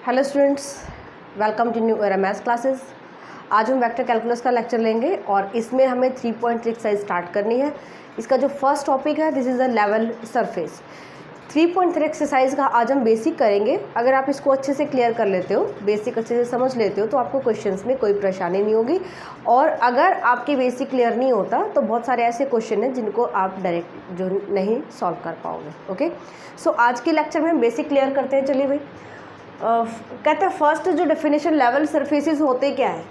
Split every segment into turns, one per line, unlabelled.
Hello students, welcome to new era maths classes. आज हम vector calculus का lecture लेंगे और इसमें हमें 3.3 एक्सरसाइज स्टार्ट करनी है। इसका जो फर्स्ट टॉपिक है this is the level surface. 3.3 exercise का आज हम बेसिक करेंगे। अगर आप इसको अच्छे से क्लियर कर लेते हो, बेसिक अच्छे से समझ लेते हो तो आपको क्वेश्चंस में कोई परेशानी नहीं होगी। और अगर आपके बेसिक क्लियर नहीं होता तो बहुत सारे ऐसे क्वेश्चन हैं जिनको आप डायरेक्ट जो नहीं सॉल्व कर पाओगे। ओके, सो आज के लेक्चर में हम बेसिक क्लियर करते हैं। चलिए भाई, कहते हैं फर्स्ट जो डेफिनेशन लेवल सरफेसेस होते क्या है।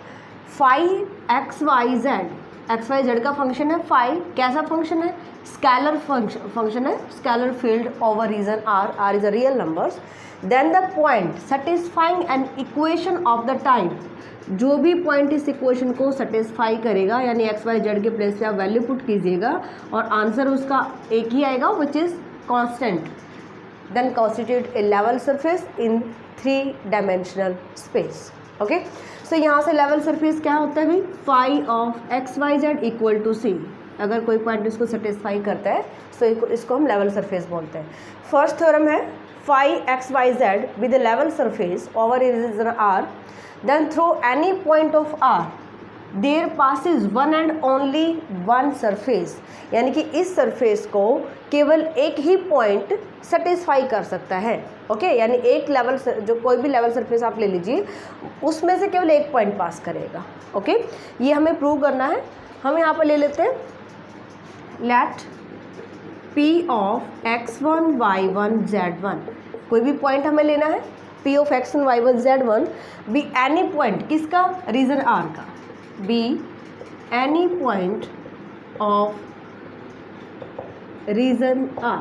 फाई एक्स वाई जेड का फंक्शन है। फाई कैसा फंक्शन है? स्केलर फंक्शन है, scalar field over region R is a real numbers. Then the point satisfying an equation of the type, जो भी पॉइंट इस इक्वेशन को सेटिस्फाई करेगा, यानी एक्स वाई जेड के प्लेस पे आप वैल्यू पुट कीजिएगा और आंसर उसका एक ही आएगा which is constant, then constitute a level surface in 3 dimensional space. Okay, so यहाँ से लेवल सरफेस क्या होता है भाई? Phi of x y z equal to c. अगर कोई पॉइंट इसको सेटिस्फाई करता है तो इसको हम लेवल सरफेस बोलते हैं। फर्स्ट थ्योरम है phi x y z with level surface over a region R, then through any point of R there passes one and only one surface, यानी कि इस सरफेस को केवल एक ही पॉइंट सेटिस्फाई कर सकता है। ओके, यानी एक लेवल जो कोई भी लेवल सरफेस आप ले लीजिए उसमें से केवल एक पॉइंट पास करेगा। ओके, ये हमें प्रूव करना है। हम यहाँ पर ले लेते हैं late P of x1 y1 z1। कोई भी पॉइंट हमें लेना है, P of x1 y1 z1 be any point, किसका? रीजन R का। Be any point of region R।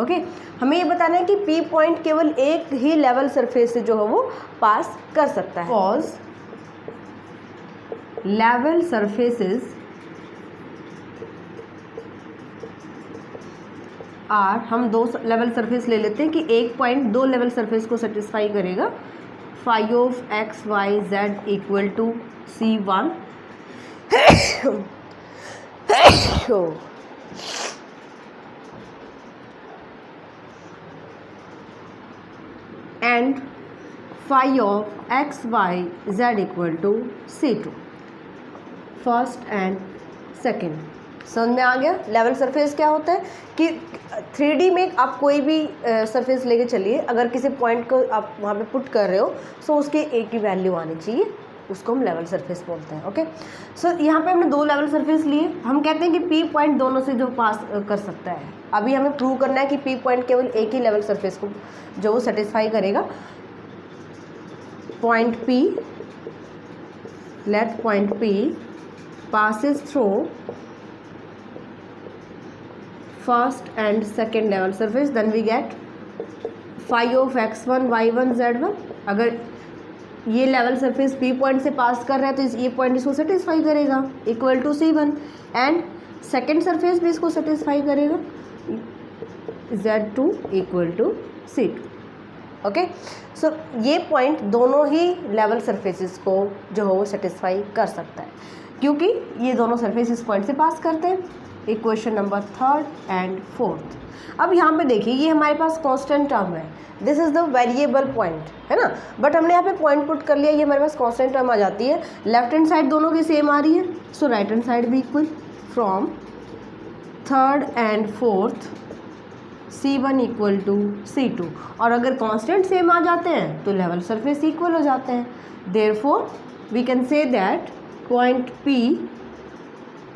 Okay, हमें ये बताना है कि P पॉइंट केवल एक ही लेवल सरफेस से जो है वो पास कर सकता है। कॉज लेवल सरफेसेस आर, हम 2 लेवल सरफेस ले लेते हैं कि एक पॉइंट 2 लेवल सरफेस को सेटिस्फाई करेगा। Phi of x y z equal to C1 and phi of x y z equal to C2। First and second समझ में आ गया। लेवल सरफेस क्या होता है कि 3D में आप कोई भी सरफेस लेके चलिए, अगर किसी पॉइंट को आप वहाँ पे पुट कर रहे हो तो उसके एक ही वैल्यू आनी चाहिए, उसको हम लेवल सरफेस बोलते हैं। ओके, सो यहाँ पे हमने 2 लेवल सरफेस लिए। हम कहते हैं कि P पॉइंट दोनों से जो पास कर सकता है। अभी हमें प्रूव करना है कि P पॉइंट केवल एक ही लेवल सरफेस को जो वो सेटिस्फाई करेगा। Point P, let point P passes through first and second level surface, then we get phi of x1 y1 z1। अगर ये लेवल सरफेस P पॉइंट से पास कर रहा है तो ये पॉइंट इसको सेटिस्फाई करेगा, equal to C1, and second surface भी इसको सेटिस्फाई करेगा, Z2 equal to C2। Okay, so ये पॉइंट दोनों ही लेवल सरफेसेस को जो है वो सेटिस्फाई कर सकता है, क्योंकि ये दोनों सरफेस इस पॉइंट से पास करते हैं। Equation number 3rd and 4th। अब यहाँ पे देखिए, ये हमारे पास कांस्टेंट टर्म है, this is the variable point, है ना। बट हमने यहाँ पे पॉइंट पुट कर लिया, ये हमारे पास कांस्टेंट टर्म आ जाती है। लेफ्ट हैंड साइड दोनों की सेम आ रही है, सो राइट हैंड साइड भी equal. From 3rd and 4th C1 equal to C2, और अगर कांस्टेंट सेम आ जाते हैं तो लेवल सरफेस इक्वल हो जाते हैं। Therefore we can say that point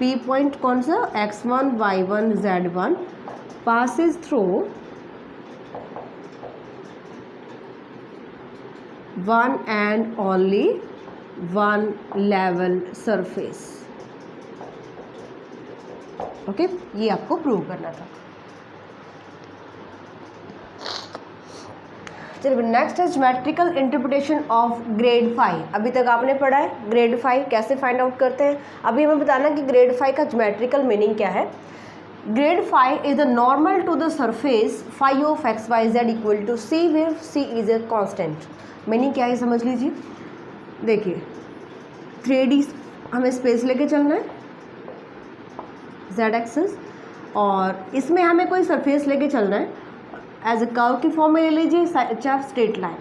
P point कौन सा? x1 y1 z1 passes through one and only one level surface। Okay, ये आपको प्रूव करना था। चलिए, नेक्स्ट है ज्योमेट्रिकल इंटरप्रिटेशन ऑफ ग्रेड 5। अभी तक आपने पढ़ा है ग्रेड 5 कैसे फाइंड आउट करते हैं। अभी हमें बताना कि ग्रेड 5 का ज्योमेट्रिकल मीनिंग क्या है। Grad 5 is the normal to the surface phi of x y z equal to C, where C is a constant. Meaning क्या है समझ लीजिए। देखिए, 3D हमें स्पेस लेके चलना है, Z एक्सेस, और इसमें हमें कोई सरफेस लेके चलना है। एज ए कर्व की फॉर्म में ले लीजिए, चाहे स्ट्रेट लाइन।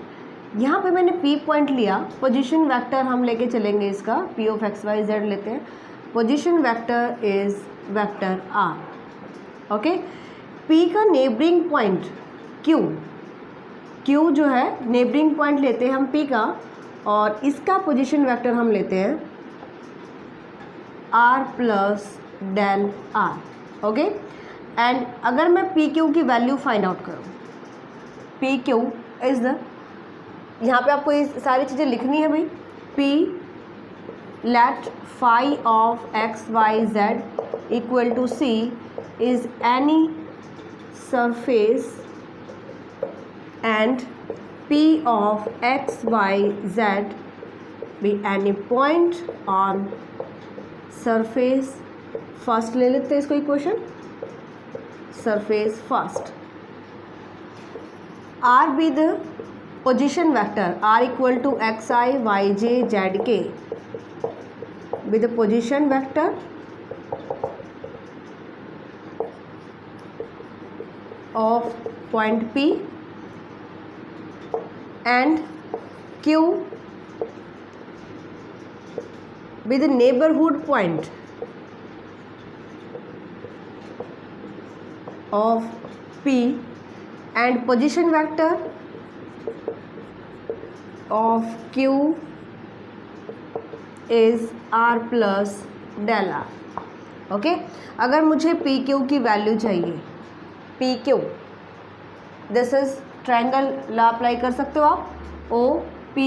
यहाँ पे मैंने P पॉइंट लिया, पोजीशन वेक्टर हम लेके चलेंगे इसका, P of x y z लेते हैं, position vector is vector R, okay. P का नेबरिंग पॉइंट Q जो है नेबरिंग पॉइंट लेते हैं हम P का, और इसका पोजीशन वेक्टर हम लेते हैं R plus del R, okay. And अगर मैं PQ की वैल्यू फाइंड आउट करूँ, PQ इज द, यहाँ पे आपको ये सारी चीज़ें लिखनी है भाई, P let phi of x y z equal to C is any surface and P of x y z be any point on surface first. ले लेते हैं इसको equation, surface first, R be the position vector, R equal to x i y j z k with the position vector of point P and Q with the neighborhood point of P and position vector of Q is R plus del R, okay. अगर मुझे PQ की value चाहिए, PQ this is triangle law apply कर सकते हो आप, OP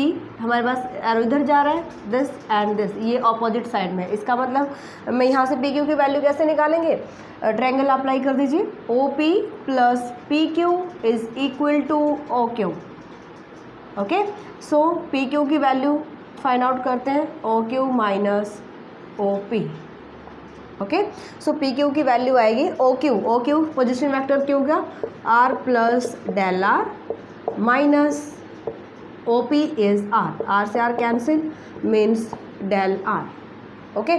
हमारे पास arrow इधर जा रहा है, दिस एंड दिस, ये ऑपोजिट साइड में, इसका मतलब मैं यहाँ से PQ की वैल्यू कैसे निकालेंगे, ट्रायंगल अप्लाई कर दीजिए, OP plus PQ is equal to OQ, okay. So PQ की वैल्यू फाइंड आउट करते हैं, OQ minus OP, okay. So PQ की वैल्यू आएगी OQ पोजीशन वेक्टर Q का R plus del R minus OP is R से R cancel means del R, okay.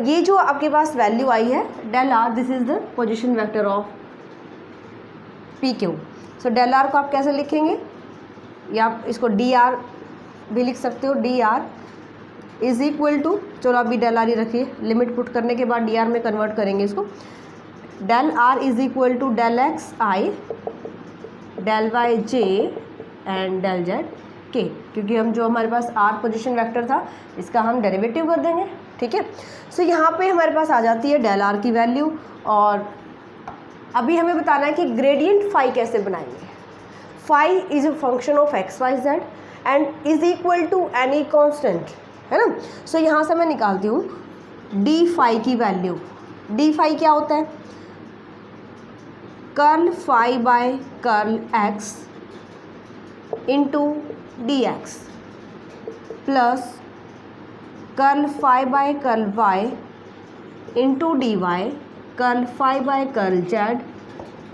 ये जो आपके पास वैल्यू आई है del R, this is the position vector of PQ। So del R को आप कैसे लिखेंगे, या आप इसको DR भी लिख सकते हो, DR इज इक्वल टू, चलो अभी डेल आर ही रखिए, लिमिट पुट करने के बाद DR में कन्वर्ट करेंगे इसको, del R is equal to del x i del y j and del z k, क्योंकि हम जो हमारे पास R पोजीशन वेक्टर था इसका हम डेरिवेटिव कर देंगे, ठीक है। सो यहाँ पे हमारे पास आ जाती है डेल R की वैल्यू, और अभी हमें बताना है कि ग्रेडियंट फाई कैसे बनाएंगे। Phi is a function of x y z and is equal to any constant, है ना। सो यहाँ से मैं निकालती हूँ डी फाई की वैल्यू। डी फाई क्या होता है, curl phi by curl x into d x plus curl phi by curl y into d y curl phi by curl z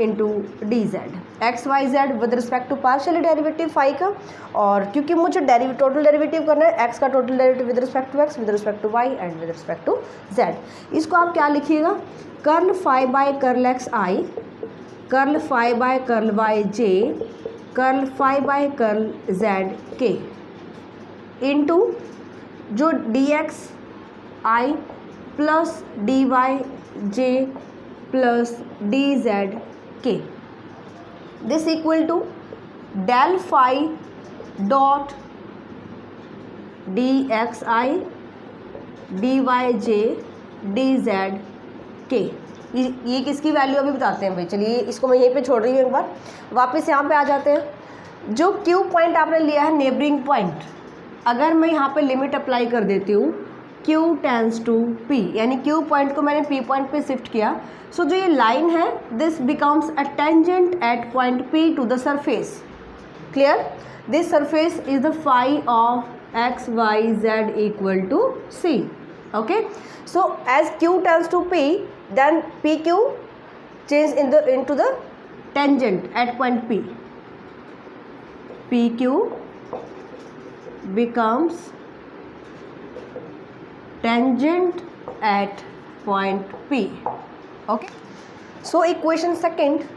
into d z, x y z with respect to partial derivative phi का, और क्योंकि मुझे total derivative करना है, x का total derivative with respect to x, with respect to y and with respect to z. इसको आप क्या लिखिएगा, curl phi by curl x i, curl phi by curl y j, curl phi by curl z k into जो d x i plus d y j plus d z k, this equal to del phi dot d x i d y j d z k. ये किसकी value अभी बताते हैं भाई, चलिए इसको मैं यहीं पे छोड़ रही हूँ, एक बार वापस यहाँ पे आ जाते हैं। जो क्यू पॉइंट आपने लिया है नेबरिंग पॉइंट, अगर मैं यहाँ पे लिमिट अप्लाई कर देती हूँ Q टेंस टू P, यानी Q पॉइंट को मैंने P पॉइंट पे शिफ्ट किया, सो जो ये लाइन है this becomes a tangent at point P to the surface, clear. This surface is the phi of x y z equal to C, okay. So as Q tends to P then PQ change into the tangent at point P, PQ becomes tangent at point P, okay. So equation second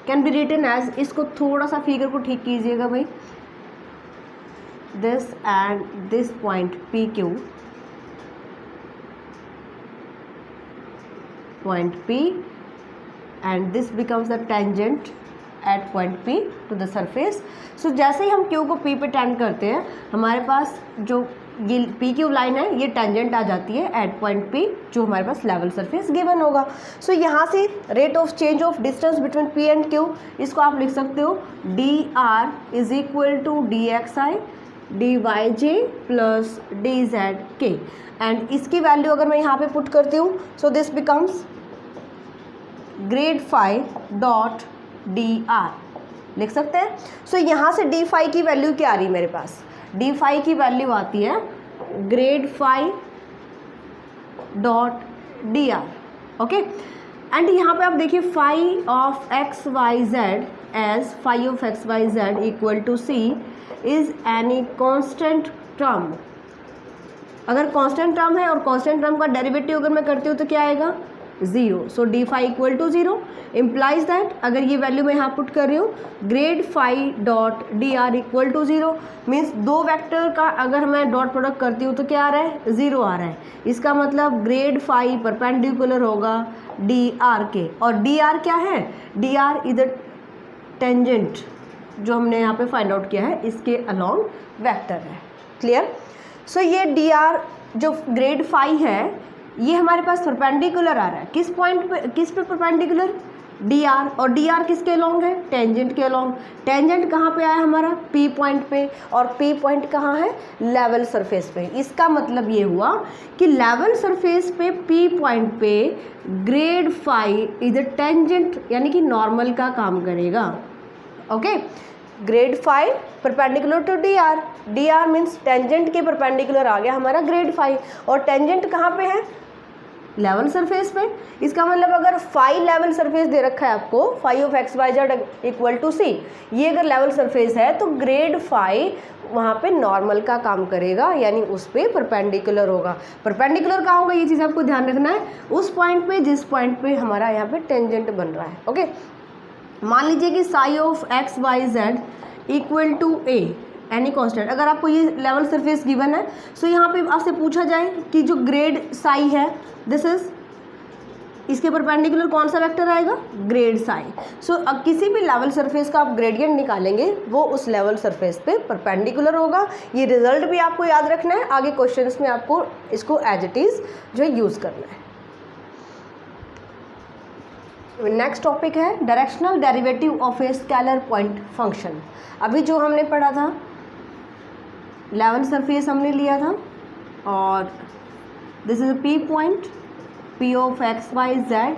can be written as, इसको थोड़ा सा figure को ठीक कीजिएगा भाई, this and this point PQ, point P, and this becomes the tangent at point P to the surface. So जैसे ही हम Q को P पे टेंड करते हैं, हमारे पास जो ये PQ लाइन है ये टेंजेंट आ जाती है एट पॉइंट P, जो हमारे पास लेवल सरफेस गिवन होगा. सो यहाँ से rate of change of distance between P and Q, इसको आप लिख सकते हो dr is equal to dxi dyj plus dzk. And इसकी वैल्यू अगर मैं यहाँ पे पुट करती हूँ, so this becomes grad phi dot dr लिख सकते हैं. सो यहाँ से d फाई की वैल्यू क्या आ रही है मेरे पास? d फाई की वैल्यू आती है grad phi dot dr. Okay, and यहाँ पे आप देखिए phi of x y z as phi of x y z equal to C is any constant term. अगर कांस्टेंट टर्म है और कांस्टेंट टर्म का डेरिवेटिव अगर मैं करती हूँ तो क्या आएगा? 0. So d phi equal to 0 implies that, अगर ये वैल्यू मैं यहाँ पुट कर रही हूँ, grad phi dot D r equal to 0 means दो वेक्टर का अगर मैं डॉट प्रोडक्ट करती हूँ तो क्या आ रहा है? 0 आ रहा है. इसका मतलब ग्रेड फाई परपेंडिकुलर होगा डी आर के. और डी आर क्या है? डी आर इधर टेंजेंट जो हमने यहाँ पे फाइंड आउट किया है इसके अलॉन्ग वेक्टर है. क्लियर? सो ये डी आर जो ग्रेड फाई है ये हमारे पास परपेंडिकुलर आ रहा है. किस पॉइंट पे, किस पे परपेंडिकुलर? D R. और डी आर किसके अलॉन्ग है? टेंजेंट के अलॉन्ग. टेंजेंट कहाँ पे आया हमारा? पी पॉइंट पे. और पी पॉइंट कहाँ है? लेवल सरफेस पे. इसका मतलब ये हुआ कि लेवल सरफेस पे पी पॉइंट पे ग्रेड फाई इधर टेंजेंट यानी कि नॉर्मल का काम करेगा. Okay, grad phi perpendicular to d are. D r means tangent के परपेंडिकुलर आ गया हमारा ग्रेड फाई. और टेंजेंट कहाँ पे है? लेवल सरफेस पे. इसका मतलब अगर फाई लेवल सरफेस दे रखा है आपको, phi of x y z equal to c, ये अगर लेवल सरफेस है तो ग्रेड फाई वहाँ पे नॉर्मल का काम करेगा यानी उस पर परपेंडिकुलर होगा. परपेंडिकुलर कहाँ होगा ये चीज़ आपको ध्यान रखना है, उस पॉइंट पे जिस पॉइंट पे हमारा यहाँ पे टेंजेंट बन रहा है. ओके, मान लीजिए कि psi of x y z equal to a any constant. अगर आपको ये लेवल सरफेस गिवन है, सो यहाँ पे आपसे पूछा जाए कि जो ग्रेड साई है दिस इज, इसके परपेंडिकुलर कौन सा वेक्टर आएगा? ग्रेड साई. सो अब किसी भी लेवल सरफेस का आप ग्रेडियंट निकालेंगे वो उस लेवल सरफेस पे परपेंडिकुलर होगा. ये रिजल्ट भी आपको याद रखना है, आगे क्वेश्चंस में आपको इसको एज इट इज़ जो है यूज़ करना है. नेक्स्ट टॉपिक है directional derivative of a scalar point function. अभी जो हमने पढ़ा था लेवल सरफेस हमने लिया था और this is p point, p of x y z,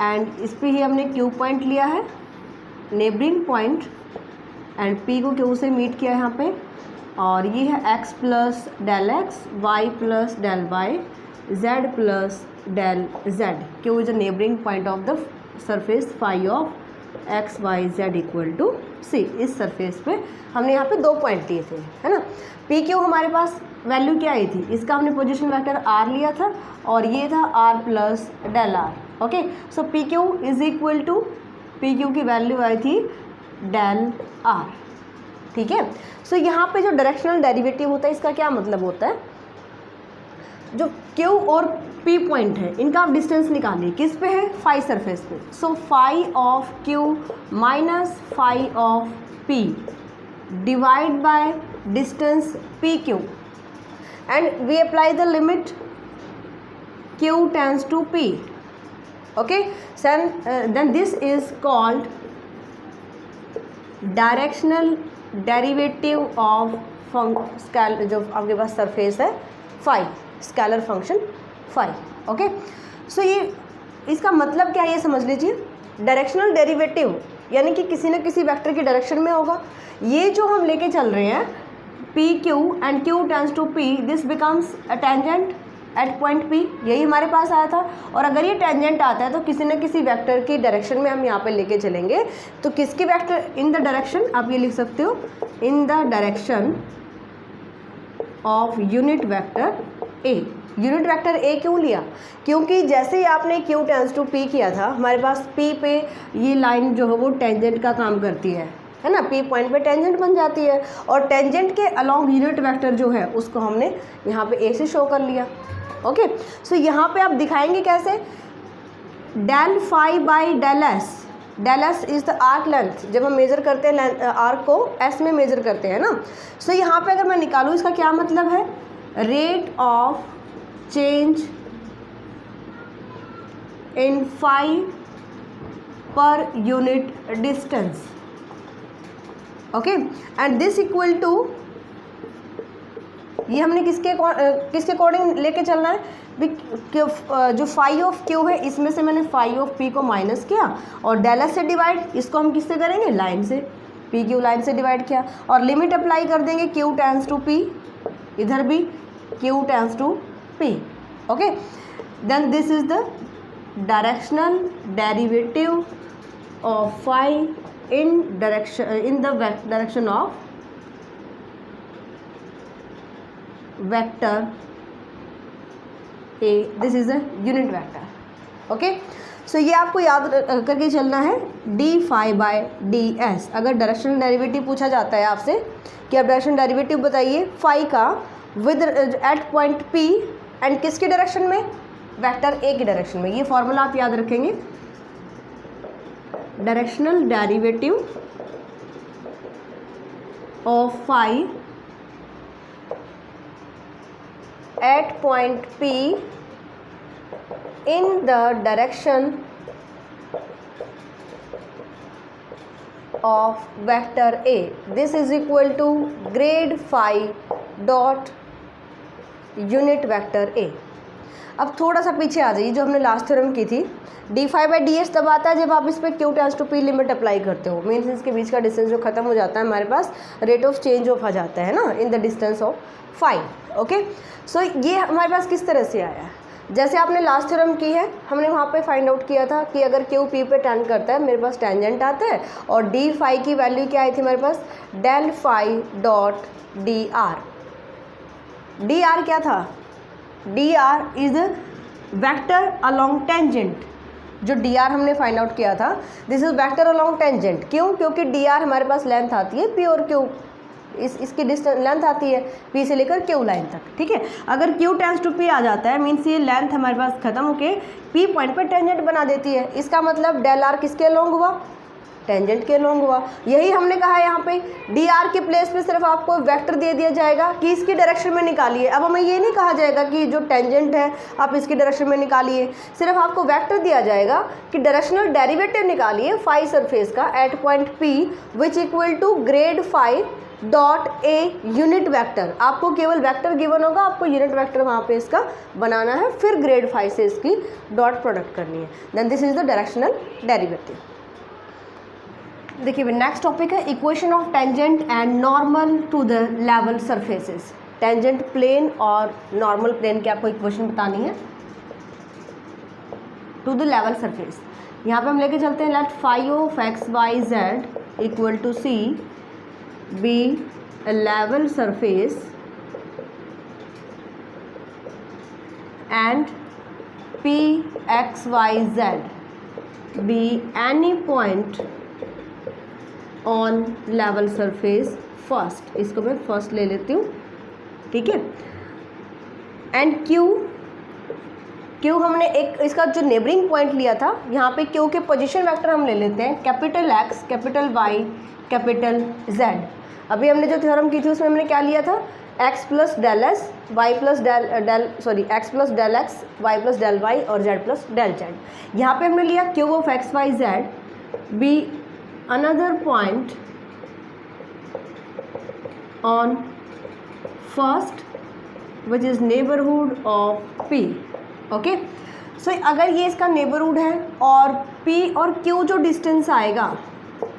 and इस पे ही हमने क्यू पॉइंट लिया है नेबरिंग पॉइंट, एंड पी को क्यू से मीट किया है यहाँ पे. और ये है x plus del x, y plus del y, z plus del z. Q is a neighbouring point of the surface phi of x y z equal to c. इस सरफेस पे हमने यहाँ पे दो पॉइंट लिए थे, है ना. पी क्यू हमारे पास वैल्यू क्या आई थी? इसका हमने पोजीशन वेक्टर आर लिया था और ये था r plus del r. Okay, so P Q is equal to, P Q की वैल्यू आई थी डेल आर. ठीक है. सो यहाँ पे जो डायरेक्शनल डेरिवेटिव होता है इसका क्या मतलब होता है? जो क्यू और पी पॉइंट है इनका आप डिस्टेंस निकालिए. किस पे है? फाई सरफेस पे. So phi of Q minus phi of p divide by distance p Q, and we apply the limit q tends to P. Okay, then this is called directional derivative of scalar, जो आपके पास surface है phi, scalar function phi. Okay, so ये इसका मतलब क्या है ये समझ लीजिए. डायरेक्शनल डेरिवेटिव यानी कि किसी न किसी वेक्टर की डायरेक्शन में होगा. ये जो हम लेके चल रहे हैं P Q and Q tends to P, this becomes a tangent at point P. यही हमारे पास आया था. और अगर ये टेंजेंट आता है तो किसी न किसी वेक्टर की डायरेक्शन में हम यहाँ पे लेके चलेंगे. तो किसकी वेक्टर? इन द डायरेक्शन, आप ये लिख सकते हो इन the direction of unit vector A. Unit vector A क्यों लिया? क्योंकि जैसे ही आपने क्यू टेंड्स टू पी किया था हमारे पास पी पे ये लाइन जो है वो टेंजेंट का काम करती है. है ना, P पॉइंट पे टेंजेंट बन जाती है, और टेंजेंट के अलॉन्ग यूनिट वेक्टर जो है उसको हमने यहाँ पे A से शो कर लिया। ओके, सो यहाँ पे आप दिखाएंगे कैसे, del phi by del s is the arc length. जब हम मेजर करते हैं आर्क को एस में मेजर करते हैं ना, सो यहाँ पे अगर मैं निकालूँ इसका क्या मतलब है, rate of change in phi per unit distance. Okay, and this equal to, ये हमने किसके अकॉर्डिंग लेके चलना है, जो फाई ऑफ क्यू है इसमें से मैंने फाई ऑफ पी को माइनस किया, और डेल एस से डिवाइड, इसको हम किससे करेंगे, लाइन से, पी क्यू लाइन से डिवाइड किया, और लिमिट अप्लाई कर देंगे, क्यू टेंस टू पी, इधर भी Q tends to P. Okay, then this is the directional derivative of phi in the direction of vector A, this is a unit vector. Okay, so ये आपको याद करके चलना है, D phi by D S. अगर directional derivative पूछा जाता है आपसे कि आप डायरेक्शनल डेरिवेटिव बताइए फाई का with at point P and किसके डायरेक्शन में, वेक्टर A की डायरेक्शन में, ये फॉर्मूला आप याद रखेंगे, directional derivative of phi at point P in the direction of vector A. This is equal to grade phi dot unit vector A. अब थोड़ा सा पीछे आ जाइए, जो हमने लास्ट थ्योरम की थी, d phi by d s तब आता है जब आप इस पर Q tends to P limit apply करते हो, मीन्स इसके बीच का डिस्टेंस जो खत्म हो जाता है, हमारे पास रेट ऑफ चेंज ऑफ आ जाता है ना in the distance of phi. Okay, so ये हमारे पास किस तरह से आया, जैसे आपने लास्ट थ्योरम की है, हमने वहाँ पे फाइंड आउट किया था कि अगर क्यू पी पे टेंड करता है, मेरे पास टेंजेंट आता है, और डी फाई की वैल्यू क्या आई थी हमारे पास, del phi dot D R. D R क्या था, D R is vector along tangent, जो डी आर हमने फाइंड आउट किया था, this is vector along tangent. क्यों, क्योंकि डी आर हमारे पास लेंथ आती है पी और क्यू, इसकी डिस्टेंस लेंथ आती है पी से लेकर क्यू लाइन तक, ठीक है। अगर क्यू टेंस टू पी आ जाता है, मीन्स ये लेंथ हमारे पास खत्म होके पी पॉइंट पर टेंजेंट बना देती है, इसका मतलब डेल आर किसके अलोंग हुआ, टेंजेंट के अलोंग हुआ। यही हमने कहा है यहाँ पे, डी आर के प्लेस पे सिर्फ आपको वेक्टर दे दिया जाएगा कि इसकी डायरेक्शन में निकालिए। अब हमें ये नहीं कहा जाएगा कि जो टेंजेंट है आप इसकी डायरेक्शन में निकालिए, सिर्फ आपको वेक्टर दिया जाएगा कि डायरेक्शनल डेरिवेटिव निकालिए फाई सरफेस का at point P which equal to grad phi dot a unit vector. आपको केवल वेक्टर गिवन होगा, आपको यूनिट वेक्टर वहाँ पे इसका बनाना है, फिर ग्रेड फाई से इसकी डॉट प्रोडक्ट करनी है। Then this is the directional derivative. देखिए नेक्स्ट टॉपिक है equation of tangent and normal to the level surfaces. Tangent plane और नॉर्मल प्लेन की आपको इक्वेशन बतानी है टू द लेवल सरफेस। यहाँ पे हम लेके चलते हैं, let phi of x y z equal to C be a level surface and p x y z be any point on level surface first। इसको मैं फर्स्ट ले लेती हूँ, ठीक है। एंड क्यू हमने एक इसका जो नेबरिंग पॉइंट लिया था, यहाँ पे क्यू के पोजीशन वेक्टर हम ले लेते हैं, capital X, capital Y, capital Z. अभी हमने जो थ्योरम की थी उसमें हमने क्या लिया था, x plus del S, y plus x plus del x, y plus del y और जेड प्लस डेल जेड। यहाँ पे हमने लिया Q of x y z be another point on first which is neighbourhood of p। Okay, so अगर ये इसका neighbourhood है और p और q जो डिस्टेंस आएगा,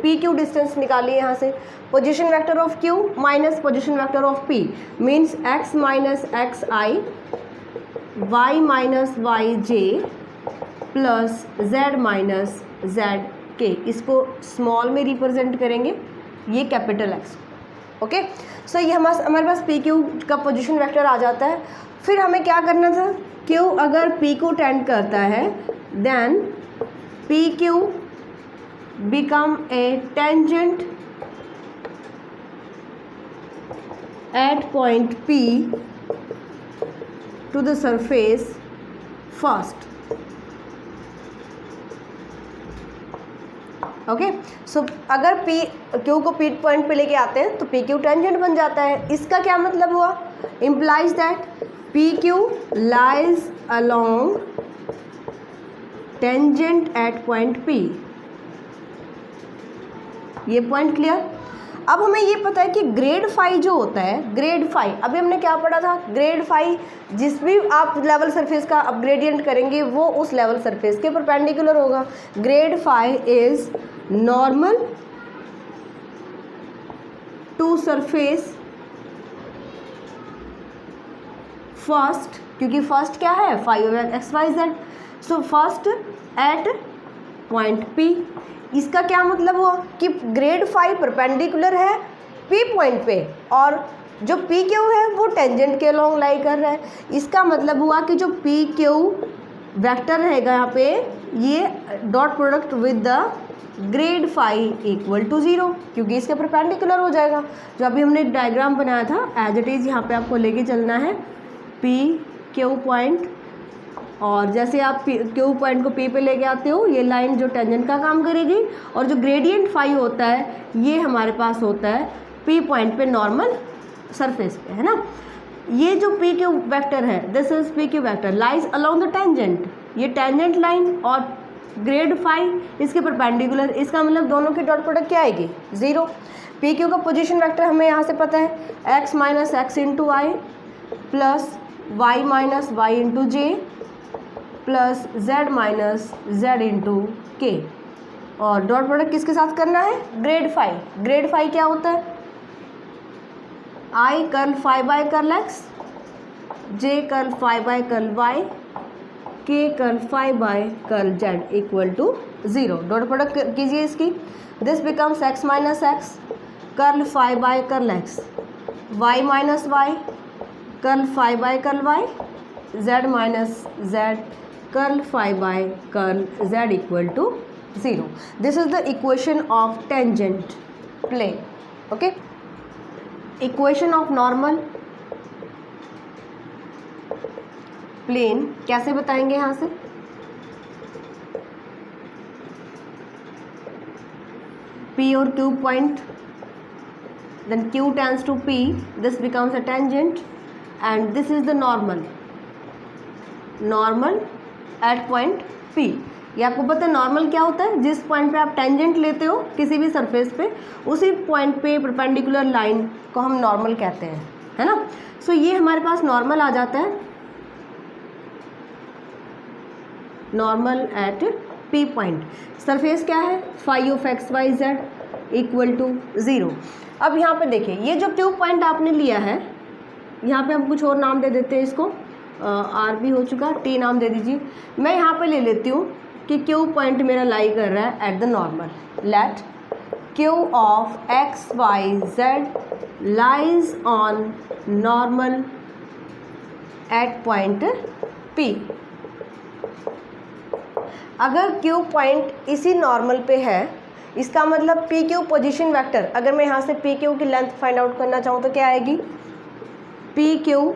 पी क्यू डिस्टेंस निकालिए यहाँ से, position vector of Q minus position vector of P means x minus x i, y minus y j plus z minus z k. इसको स्मॉल में रिप्रेजेंट करेंगे, ये कैपिटल एक्स। ओके, सो ये हमारे पास P Q का position vector आ जाता है। फिर हमें क्या करना था, क्यू अगर पी को टेंड करता है then P Q become a tangent at point P to the surface first. Okay so अगर P Q को P पॉइंट पे लेके आते हैं तो पी क्यू टेंजेंट बन जाता है. इसका क्या मतलब हुआ? Implies that P Q lies along tangent at point P. ये पॉइंट क्लियर. अब हमें ये पता है कि ग्रेड फाई जो होता है, ग्रेड फाई अभी हमने क्या पढ़ा था, ग्रेड फाई जिस भी आप लेवल सरफेस का अपग्रेडियंट करेंगे वो उस लेवल सरफेस के परपेंडिकुलर होगा. Grad phi is normal to surface first, क्योंकि फर्स्ट क्या है, phi x y z. So first at point P. इसका क्या मतलब हुआ कि ग्रेड फाई परपेंडिकुलर है P पॉइंट पे और जो पी क्यू है वो टेंजेंट के अलोंग लाई कर रहा है. इसका मतलब हुआ कि जो पी क्यू वेक्टर रहेगा यहाँ पे ये dot product with the grad phi equal to 0, क्योंकि इसके परपेंडिकुलर हो जाएगा. जो अभी हमने डायग्राम बनाया था एज इट इज़ यहाँ पे आपको लेके चलना है पी क्यू पॉइंट, और जैसे आप क्यू पॉइंट को P पे लेके आते हो ये लाइन जो टेंजेंट का काम करेगी, और जो ग्रेडियंट फाई होता है ये हमारे पास होता है P पॉइंट पे नॉर्मल सरफेस पे, है ना. ये जो पी क्यू वेक्टर है, this is P Q vector lies along the tangent. ये टेंजेंट लाइन और ग्रेड फाई इसके परपेंडिकुलर. इसका मतलब दोनों की डॉट प्रोडक्ट क्या आएगी, 0. पी क्यू का पोजीशन वेक्टर हमें यहाँ से पता है x minus x into i plus y minus y into j plus z minus z into के. और डॉट प्रोडक्ट किसके साथ करना है, ग्रेड फाई. ग्रेड फाई क्या होता है, i curl phi by curl x, j curl phi by curl y, k curl phi by curl z equal to 0. Dot product कीजिए इसकी. This becomes x minus x curl phi by curl x, y minus y curl phi by curl y, z minus z curl phi by curl z equal to 0. This is the equation of tangent plane. Okay, equation of normal plane कैसे बताएंगे यहाँ से, P और Q point, then Q tends to P, this becomes a tangent and this is the normal at point P. ये आपको पता है normal क्या होता है, जिस पॉइंट पे आप टेंजेंट लेते हो किसी भी सरफेस पे उसी पॉइंट पे परपेंडिकुलर लाइन को हम नॉर्मल कहते हैं, है ना. सो ये हमारे पास नॉर्मल आ जाता है, normal at P point. Surface क्या है, phi of x y z equal to 0. अब यहाँ पे देखिए ये जो Q पॉइंट आपने लिया है, यहाँ पे हम कुछ और नाम दे देते हैं इसको, R भी हो चुका, T नाम दे दीजिए. मैं यहाँ पे ले लेती हूँ कि Q पॉइंट मेरा लाई कर रहा है at the normal. Let Q of x y z lies on normal at point P. अगर Q पॉइंट इसी नॉर्मल पे है, इसका मतलब पी क्यू पोजिशन वैक्टर, अगर मैं यहाँ से पी क्यू की लेंथ फाइंड आउट करना चाहूँ तो क्या आएगी, P Q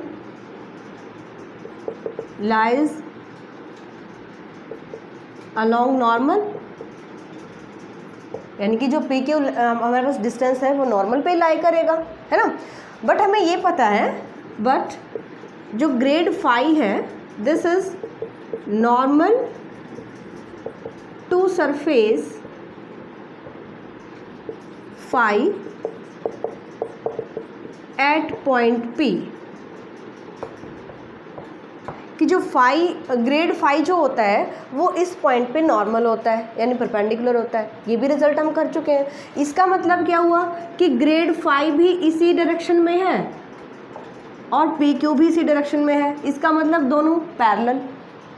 lies along normal, यानी कि जो पी क्यू हमारे पास डिस्टेंस है वो नॉर्मल पे लाई करेगा, है ना. बट हमें ये पता है, बट जो ग्रेड फाई है this is normal to surface phi at point P. कि जो फाई ग्रेड फाई जो होता है वो इस पॉइंट पे नॉर्मल होता है, यानी परपेंडिकुलर होता है. ये भी रिजल्ट हम कर चुके हैं. इसका मतलब क्या हुआ कि ग्रेड फाई भी इसी डायरेक्शन में है और पी क्यू भी इसी डायरेक्शन में है. इसका मतलब दोनों पैरेलल,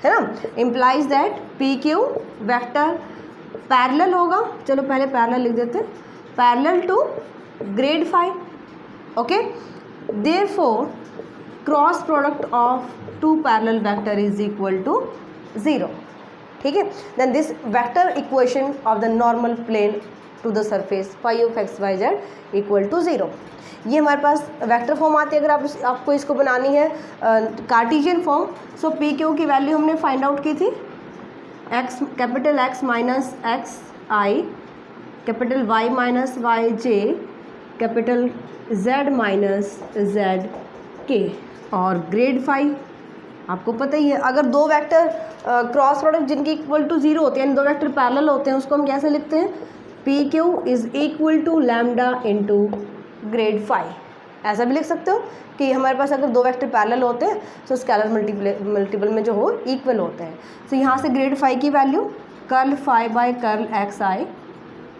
है ना. Implies that P Q vector parallel होगा. चलो पहले पैरेलल लिख देते हैं, parallel to grad phi. Okay, therefore cross product of two parallel vector is equal to 0. ठीक है, then this vector equation of the normal plane to the surface phi of x y z equal to 0। ये हमारे पास vector form आती है। अगर आपको इसको बनानी है Cartesian form, so P Q की वैल्यू हमने फाइंड आउट की थी x capital x minus x i, capital Y minus y j, capital Z minus z k, और ग्रेड फाई आपको पता ही है। अगर दो वेक्टर क्रॉस प्रोडक्ट जिनकी इक्वल टू 0 होते हैं, यानी दो वेक्टर पैरेलल होते हैं, उसको हम कैसे लिखते हैं, P Q is equal to lambda into grad phi. ऐसा भी लिख सकते हो कि हमारे पास अगर दो वेक्टर पैरेलल होते हैं तो स्केलर मल्टीपल में जो हो इक्वल होते हैं। तो यहाँ से ग्रेड फाई की value curl phi by curl x i,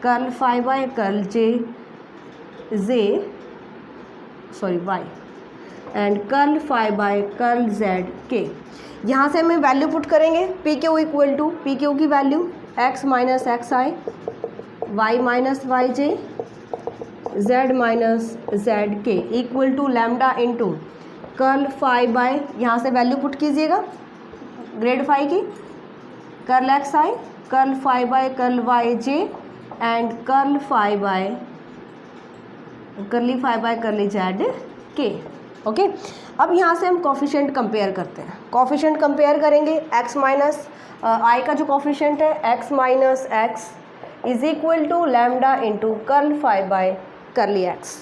curl phi by curl y and curl phi by curl z k. यहाँ से हमें वैल्यू पुट करेंगे P Q equal to P Q की value x minus x i, y minus y j, z minus z k equal to lambda into curl phi by, यहाँ से value put कीजिएगा grad phi की, curl x i, curl phi by curl y j and curly phi by curly z k. Okay, अब यहाँ से हम coefficient compare करते हैं। कोफिशिएंट कंपेयर करेंगे एक्स माइनस आई का जो कोफिशिएंट है x minus x is equal to lambda into curl phi by curly x,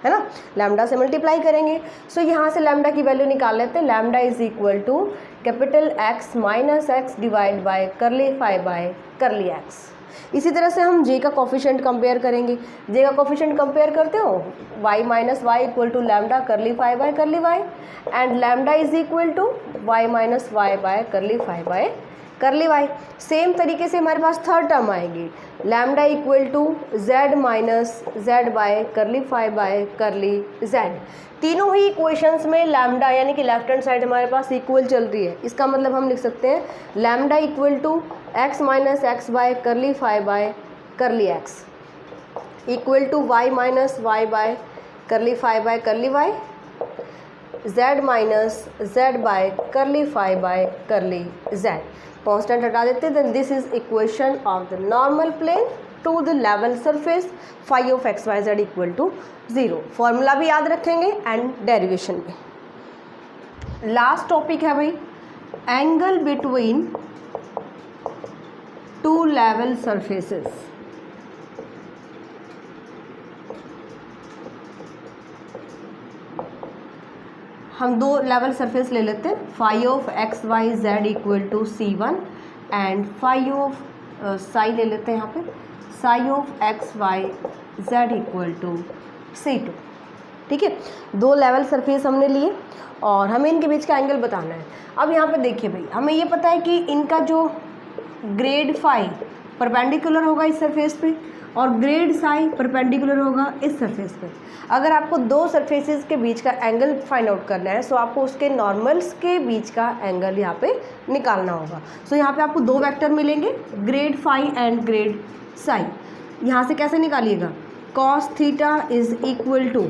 है ना, लैम्डा से मल्टीप्लाई करेंगे। सो यहाँ से लैम्डा की वैल्यू निकाल लेते हैं, lambda is equal to capital x minus x divide by curly phi by curly x. इसी तरह से हम जे का कोफिशिएंट कंपेयर करेंगे। जे का कोफिशिएंट कंपेयर करते हो y minus y equal to lambda curly phi by curly y and lambda is equal to y minus y by curly phi by curly y. Same तरीके से हमारे पास थर्ड टर्म आएगी lambda equal to z minus z by curly phi by curly z. तीनों ही equations में lambda यानी कि लेफ्ट हैंड साइड हमारे पास इक्वल चल रही है। इसका मतलब हम लिख सकते हैं lambda equal to x minus x by curly phi by curly x equal to y minus y by curly phi by curly y, z minus z by curly phi by curly z. Constant हटा देते हैं, then this is equation of the normal plane to the level surface phi of x y z equal to 0। Formula भी याद रखेंगे and derivation भी। Last topic है भाई angle between two level surfaces. हम दो लेवल सरफेस ले लेते हैं, phi of x y z equal to C1 and phi of psi ले लेते हैं यहाँ पे psi of x y z equal to C2। ठीक है, दो लेवल सरफेस हमने लिए और हमें इनके बीच का एंगल बताना है। अब यहाँ पे देखिए भाई, हमें ये पता है कि इनका जो ग्रेड फाई परपेंडिकुलर होगा इस सरफेस पे और ग्रेड साई परपेंडिकुलर होगा इस सरफेस पे। अगर आपको दो सरफेसेस के बीच का एंगल फाइंड आउट करना है, सो आपको उसके नॉर्मल्स के बीच का एंगल यहाँ पे निकालना होगा। सो यहाँ पे आपको दो वेक्टर मिलेंगे grad phi and grad psi. यहाँ से कैसे निकालिएगा, cos theta is equal to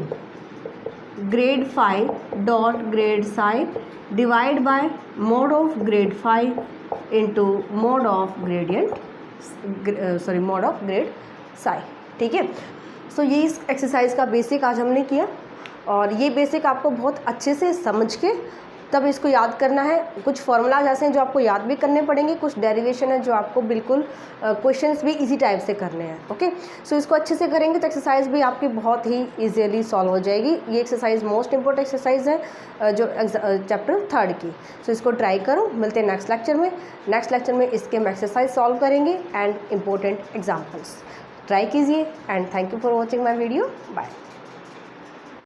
grad phi dot grad psi divide by mod of grad phi into mod of mod of grad psi. ठीक है, सो ये इस एक्सरसाइज का बेसिक आज हमने किया और ये बेसिक आपको बहुत अच्छे से समझ के तब इसको याद करना है। कुछ फॉर्मूलाज ऐसे हैं जो आपको याद भी करने पड़ेंगे, कुछ डेरिवेशन है जो आपको बिल्कुल क्वेश्चंस भी इजी टाइप से करने हैं। ओके, सो इसको अच्छे से करेंगे तो एक्सरसाइज भी आपकी बहुत ही इजीली सॉल्व हो जाएगी। ये एक्सरसाइज मोस्ट इंपॉर्टेंट एक्सरसाइज है जो चैप्टर 3 की। सो इसको ट्राई करो, मिलते हैं नेक्स्ट लेक्चर में। नेक्स्ट लेक्चर में इसके हम एक्सरसाइज सॉल्व करेंगे एंड इम्पोर्टेंट एग्जाम्पल्स। ट्राई कीजिए and thank you for watching my video. Bye.